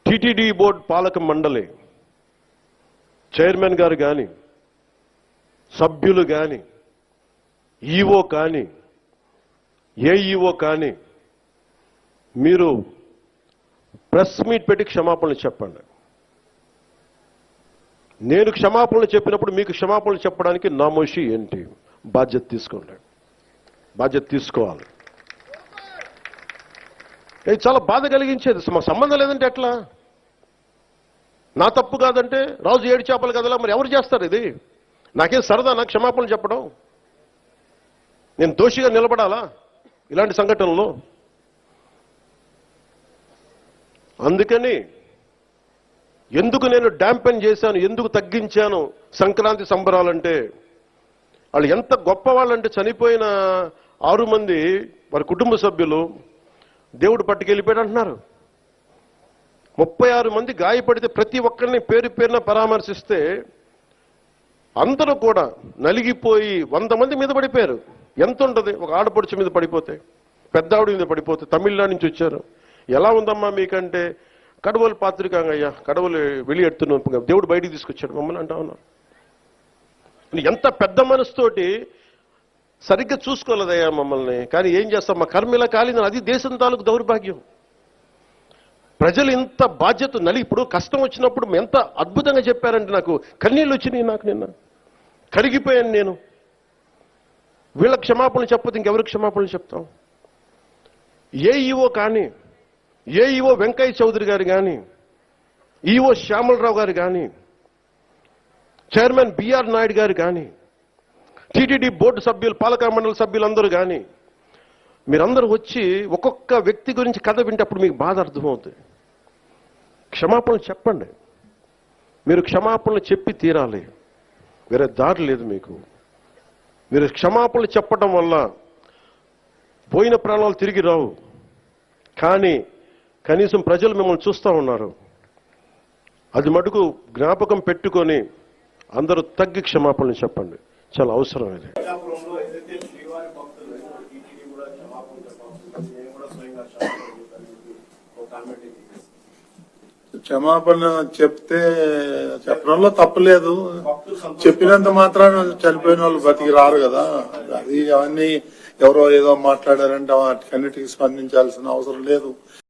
TTD board పాలక మండలి chairman గారు కానీ, సభ్యులు కానీ, ఈఓ కానీ, ఏఈఓ కానీ మీరు ప్రెస్ మీట్ పెట్టి క్షమాపణలు చెప్పండి. నేను క్షమాపణలు చెప్పినప్పుడు మీకు క్షమాపణలు చెప్పడానికి నామోషి ఏంటి? బాధ్యత తీసుకోండి, బాధ్యత తీసుకోవాలి. ఇది చాలా బాధ కలిగించేది. మా సంబంధం లేదంటే ఎట్లా? నా తప్పు కాదంటే రాజు ఏడు చేపలు కదలా, మరి ఎవరు చేస్తారు ఇది? నాకేం సరదా నాకు క్షమాపణలు చెప్పడం? నేను దోషిగా నిలబడాలా ఇలాంటి సంఘటనలో? అందుకని ఎందుకు నేను డాంపెన్ చేశాను, ఎందుకు తగ్గించాను సంక్రాంతి సంబరాలంటే, వాళ్ళు ఎంత గొప్పవాళ్ళంటే చనిపోయిన 6 మంది వారి కుటుంబ సభ్యులు దేవుడు పట్టుకెళ్ళిపోయాడు అంటున్నారు. 36 మంది గాయపడితే ప్రతి ఒక్కరిని పేరు పేరున పరామర్శిస్తే అందరూ కూడా నలిగిపోయి 100 మంది మీద పడిపోయారు. ఎంత ఉంటుంది ఒక ఆడపడుచు మీద పడిపోతే, పెద్ద ఆవిడ మీద పడిపోతే? తమిళనాడు నుంచి వచ్చారు. ఎలా ఉందమ్మా మీకంటే, కడవలు పాత్రికాంగయ్యా, కడవలు వెళ్ళి దేవుడు బయటికి తీసుకొచ్చాడు మమ్మల్ని అంటా ఉన్నా. ఎంత పెద్ద మనసుతోటి సరిగ్గా చూసుకోలేదయ్యా మమ్మల్ని, కానీ ఏం చేస్తాం, మా కర్మిలా కాలింది. అది దేశం తాలూకు దౌర్భాగ్యం. ప్రజలు ఇంత బాధ్యత ఇప్పుడు కష్టం వచ్చినప్పుడు ఎంత అద్భుతంగా చెప్పారంటే నాకు కన్నీళ్ళు వచ్చినాయి. నాకు నిన్న కరిగిపోయాను నేను. వీళ్ళకి క్షమాపణలు చెప్పదు ఇంకెవరికి క్షమాపణలు చెప్తాం? ఏఈఓ కానీ, ఏఈఓ వెంకయ్య చౌదరి గారు కానీ, ఈఓ శ్యామలరావు గారు కానీ, చైర్మన్ బిఆర్ నాయుడు గారు కానీ, టీటీడీ బోర్డు సభ్యులు, పాలక మండలి సభ్యులందరూ కానీ, మీరందరూ వచ్చి ఒక్కొక్క వ్యక్తి గురించి కథ వింటప్పుడు మీకు బాధ అర్థమవుతుంది. క్షమాపణలు చెప్పండి. మీరు క్షమాపణలు చెప్పి తీరాలి, వేరే దారి లేదు మీకు. మీరు క్షమాపణలు చెప్పడం వల్ల పోయిన ప్రాణాలు తిరిగి రావు, కానీ కనీసం ప్రజలు మిమ్మల్ని చూస్తూ ఉన్నారు. అది మటుకు జ్ఞాపకం పెట్టుకొని అందరూ తగ్గి క్షమాపణలు చెప్పండి, చాలా అవసరం ఇది. క్షమాపణ చెప్పడంలో తప్పులేదు. చెప్పినంత మాత్రాన చనిపోయిన వాళ్ళు బతికి రారు కదా. అది అవన్నీ ఎవరో ఏదో మాట్లాడారంటే వాటికన్నిటికీ స్పందించాల్సిన అవసరం లేదు.